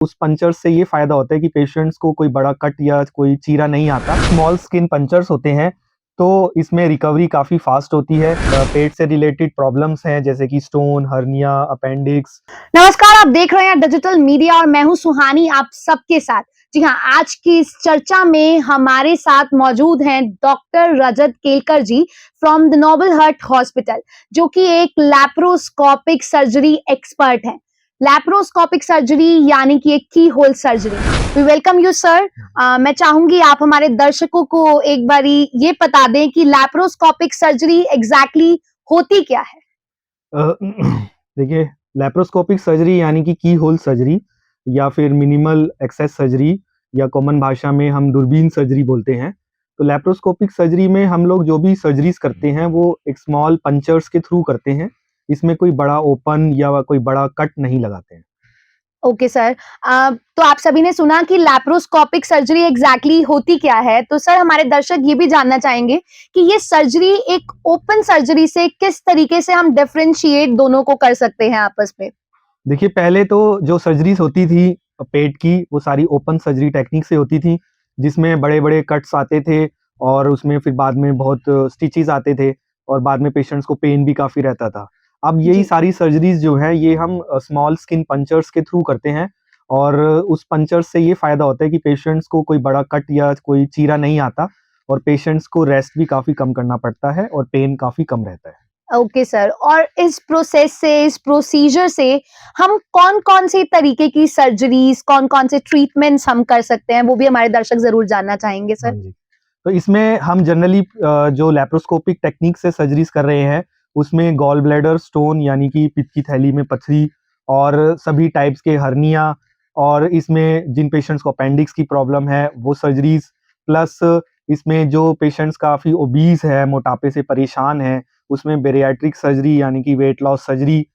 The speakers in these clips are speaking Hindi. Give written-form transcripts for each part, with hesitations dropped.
उस पंचर से ये फ़ायदा होता है कि पेशेंट्स को कोई बड़ा कट या कोई चीरा नहीं आता। स्मॉल स्किन पंचर्स होते हैं, तो इसमें रिकवरी काफ़ी फ़ास्ट होती है। पेट से रिलेटेड प्रॉब्लम्स हैं जैसे कि स्टोन, हर्निया, अपेंडिक्स। नमस्कार, आप देख रहे हैं डिजिटल मीडिया और मैं हूं सुहानी आप सबके साथ। जी हाँ, आज की इस चर्चा में हमारे साथ मौजूद हैं doctor Rajat Kelkar ji from the Noble Heart Hospital, जो कि एक लैप्रोस्कोपिक सर्जरी एक्सपर्ट हैं। लैप्रोस्कोपिक सर्जरी यानी कि एक keyhole surgery. We welcome you sir. मैं चाहूंगी आप हमारे दर्शकों को एक बारी ये बता दें कि लैप्रोस्कोपिक सर्जरी एग्जैक्टली होती क्या है। अ, देखिए, लैप्रोस्कोपिक सर्जरी यानी कि की होल सर्जरी या फिर मिनिमल एक्सेस सर्जरी या कॉमन भाषा में हम दूरबीन सर्जरी बोलते हैं। तो लैप्रोस्कोपिक सर्जरी में हम लोग जो भी सर्जरीज करते हैं वो एक स्मॉल पंचर्स के थ्रू करते हैं। इसमें कोई बड़ा ओपन या कोई बड़ा कट नहीं लगाते हैं। Okay sir. तो आप सभी ने सुना कि लैप्रोस्कोपिक सर्जरी एग्जैक्टली होती क्या है। तो सर, हमारे दर्शक ये भी जानना चाहेंगे कि ये सर्जरी एक ओपन सर्जरी से किस तरीके से हम डिफरेंशिएट दोनों को कर सकते हैं आपस में। देखिए, पहले तो जो सर्जरीज होती थी पेट की, वो सारी ओपन सर्जरी टेक्निक से होती थी, जिसमें बड़े-बड़े कट्स आते थे और उसमें फिर बाद में बहुत स्टिचेस आते थे और बाद में पेशेंट्स को पेन भी काफ़ी रहता था। अब यही जी। सारी सर्जरीज जो है ये हम स्मॉल स्किन पंचर्स के थ्रू करते हैं और उस पंचर्स से ये फ़ायदा होता है कि पेशेंट्स को कोई बड़ा कट या कोई चीरा नहीं आता और पेशेंट्स को रेस्ट भी काफ़ी कम करना पड़ता है और पेन काफ़ी कम रहता है। ओके सर, और इस प्रोसेस से, इस प्रोसीजर से हम कौन-कौन से तरीके की सर्जरीज, कौन-कौन से ट्रीटमेंट्स हम कर सकते हैं, वो भी हमारे दर्शक ज़रूर जानना चाहेंगे हाँ सर। जी। तो इसमें हम जनरली जो लैप्रोस्कोपिक टेक्निक से सर्जरीज़ कर रहे हैं, उसमें गॉल ब्लैडर स्टोन यानी कि पित्त की थैली में पथरी और सभी टाइप्स के हर्निया और इसमें जिन पेशेंट्स को अपेंडिक्स की प्रॉब्लम है, वो सर्जरीज़ प्लस इसमें जो पेशेंट्स काफ़ी ओबीज़ है, मोटापे से परेशान हैं, उसमें बेरियाट्रिक सर्जरी यानी कि वेट लॉस सर्जरी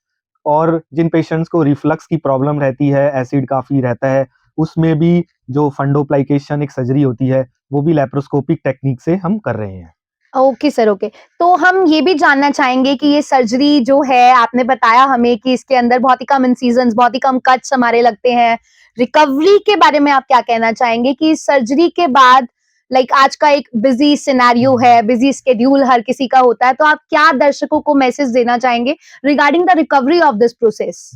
और जिन पेशेंट्स को रिफ्लक्स की प्रॉब्लम रहती है, एसिड काफ़ी रहता है, उसमें भी जो फंडोप्लाइकेशन एक सर्जरी होती है, वो भी लैप्रोस्कोपिक टेक्निक से हम कर रहे हैं। Okay sir, okay. तो हम ये भी जानना चाहेंगे कि ये सर्जरी जो है, आपने बताया हमें कि इसके अंदर बहुत ही कम इंसिजन्स, बहुत ही कम कट्स हमारे लगते हैं। रिकवरी के बारे में आप क्या कहना चाहेंगे कि इस सर्जरी के बाद लाइक आज का एक बिज़ी सिनेरियो है, बिज़ी शेड्यूल हर किसी का होता है, तो आप क्या दर्शकों को मैसेज देना चाहेंगे regarding the recovery of this process?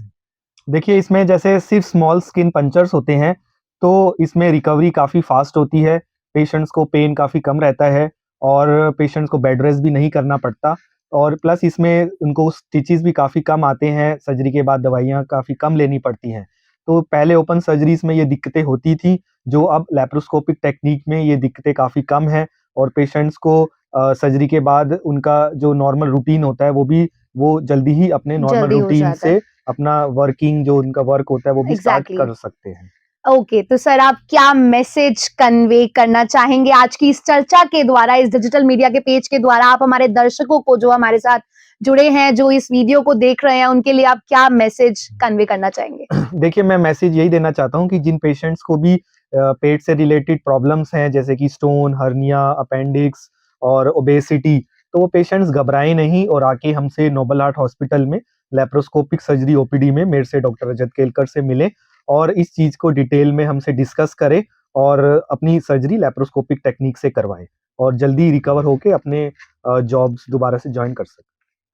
देखिए, इसमें जैसे सिर्फ़ स्मॉल स्किन पंचर्स होते हैं, तो इसमें रिकवरी काफ़ी फ़ास्ट होती है, पेशेंट्स को पेन काफ़ी कम रहता है और पेशेंट्स को बेड रेस्ट भी नहीं करना पड़ता और प्लस इसमें उनको स्टिचेज़ भी काफ़ी कम आते हैं, सर्जरी के बाद दवाइयाँ काफ़ी कम लेनी पड़ती हैं। तो पहले ओपन सर्जरीज़ में ये दिक्कतें होती थी, जो अब लैप्रोस्कोपिक टेक्नीक में ये दिक्कतें काफ़ी कम हैं और पेशेंट्स को सर्जरी के बाद उनका जो नॉर्मल रूटीन होता है, वो जल्दी ही अपने नॉर्मल जल्दी हो रूटीन जाता है। से अपना वर्किंग जो उनका वर्क होता है वो भी स्टार्ट एग्ज़ैक्टली। कर सकते हैं। ओके, तो सर आप क्या मैसेज कन्वे करना चाहेंगे आज की इस चर्चा के द्वारा, इस डिजिटल मीडिया के पेज के द्वारा आप हमारे दर्शकों को जो हमारे साथ जुड़े हैं, जो इस वीडियो को देख रहे हैं, उनके लिए आप क्या मैसेज कन्वे करना चाहेंगे? देखिए, मैं मैसेज यही देना चाहता हूँ कि जिन पेशेंट्स को भी पेट से रिलेटेड प्रॉब्लम्स हैं जैसे कि स्टोन, हर्निया, अपेंडिक्स और ओबेसिटी, तो वो पेशेंट्स घबराएँ नहीं और आके हमसे नोबल हार्ट हॉस्पिटल में लैप्रोस्कोपिक सर्जरी ओपीडी में मेरे से डॉक्टर रजत केलकर से मिलें और इस चीज़ को डिटेल में हमसे डिस्कस करें और अपनी सर्जरी लैप्रोस्कोपिक टेक्नीक से करवाएँ और जल्दी रिकवर होके अपने जॉब्स दोबारा से जॉइन कर सकें।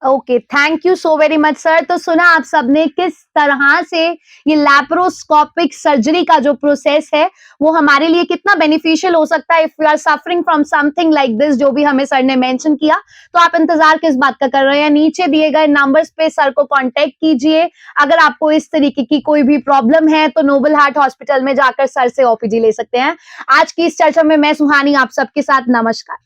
Okay, thank you so very much sir. तो सुना आप सबने किस तरह से ये लैप्रोस्कोपिक सर्जरी का जो प्रोसेस है, वो हमारे लिए कितना बेनिफिशियल हो सकता है if you are suffering from something like this, जो भी हमें सर ने मेंशन किया। तो आप इंतजार किस बात का कर रहे हैं? नीचे दिए गए नंबर्स पे सर को कांटेक्ट कीजिए। अगर आपको इस तरीके की कोई भी प्रॉब्लम है, तो नोबल हार्ट हॉस्पिटल में जाकर सर से ओपीडी ले सकते हैं। आज की इस चर्चा में मैं सुहानी आप सबके साथ, नमस्कार।